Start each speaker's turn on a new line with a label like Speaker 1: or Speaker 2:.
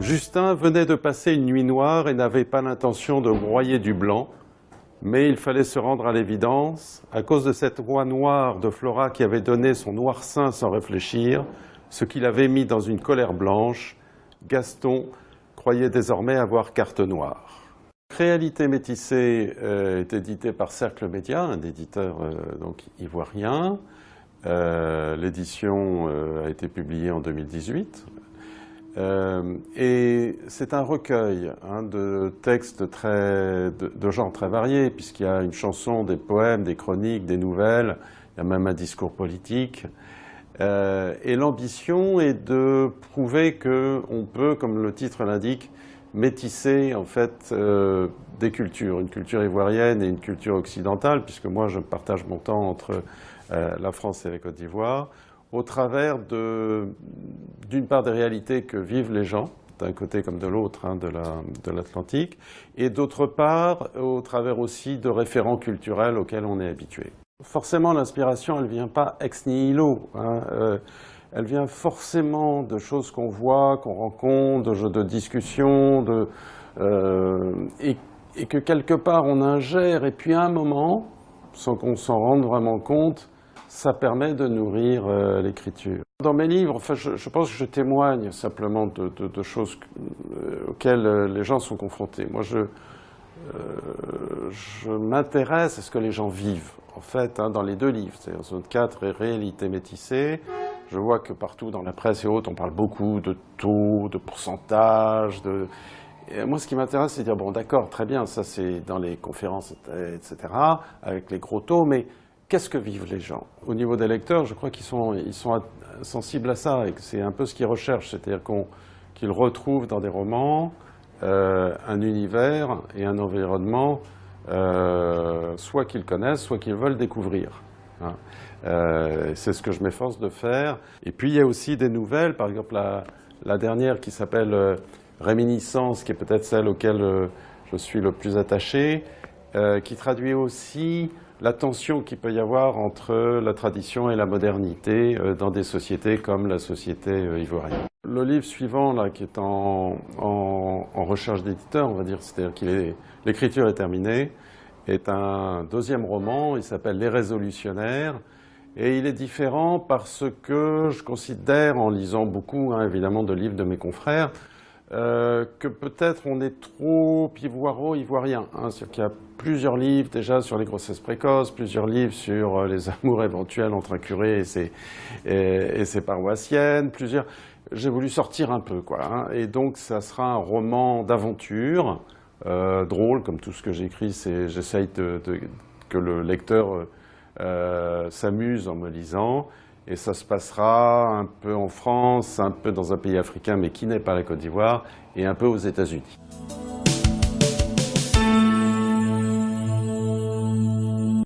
Speaker 1: Justin venait de passer une nuit noire et n'avait pas l'intention de broyer du blanc, mais il fallait se rendre à l'évidence, à cause de cette oie noire de Flora qui avait donné son noircin sans réfléchir, ce qu'il avait mis dans une colère blanche, Gaston croyait désormais avoir carte noire. Réalité métissée est édité par Cercle Média, un éditeur donc ivoirien. L'édition a été publiée en 2018. Et c'est un recueil de textes de genres très variés, puisqu'il y a une chanson, des poèmes, des chroniques, des nouvelles, il y a même un discours politique. Et l'ambition est de prouver qu'on peut, comme le titre l'indique, métisser en fait des cultures, une culture ivoirienne et une culture occidentale, puisque moi je partage mon temps entre la France et la Côte d'Ivoire, au travers d'une part des réalités que vivent les gens, d'un côté comme de l'autre de l'Atlantique, et d'autre part au travers aussi de référents culturels auxquels on est habitué. Forcément, l'inspiration, elle ne vient pas ex nihilo. Elle vient forcément de choses qu'on voit, qu'on rencontre, de jeux de discussion, et que quelque part on ingère, et puis à un moment, sans qu'on s'en rende vraiment compte, ça permet de nourrir l'écriture. Dans mes livres, enfin, je pense que je témoigne simplement de choses auxquelles les gens sont confrontés. Moi, je m'intéresse à ce que les gens vivent, en fait, dans les deux livres, c'est-à-dire Zone 4 et Réalité métissée. Je vois que partout dans la presse et autres, on parle beaucoup de taux, de pourcentage. Et moi, ce qui m'intéresse, c'est de dire, bon, d'accord, très bien, ça c'est dans les conférences, etc., avec les gros taux, mais qu'est-ce que vivent les gens? Au niveau des lecteurs, je crois qu'ils sont sensibles à ça, et que c'est un peu ce qu'ils recherchent, c'est-à-dire qu'ils retrouvent dans des romans un univers et un environnement soit qu'ils connaissent, soit qu'ils veulent découvrir. C'est ce que je m'efforce de faire. Et puis il y a aussi des nouvelles, par exemple la dernière qui s'appelle Réminiscence, qui est peut-être celle auquel je suis le plus attaché, qui traduit aussi la tension qu'il peut y avoir entre la tradition et la modernité dans des sociétés comme la société ivoirienne. Le livre suivant, là, qui est en recherche d'éditeur, on va dire, c'est-à-dire que l'écriture est terminée, est un deuxième roman, il s'appelle Les Résolutionnaires, et il est différent parce que je considère, en lisant beaucoup, évidemment, de livres de mes confrères, que peut-être on est trop ivoiro-ivoirien. C'est-à-dire qu'il y a plusieurs livres déjà sur les grossesses précoces, plusieurs livres sur les amours éventuels entre un curé et ses paroissiennes, J'ai voulu sortir un peu, quoi. Et donc ça sera un roman d'aventure, drôle, comme tout ce que j'écris, j'essaye que le lecteur s'amuse en me lisant. Et ça se passera un peu en France, un peu dans un pays africain, mais qui n'est pas la Côte d'Ivoire, et un peu aux États-Unis.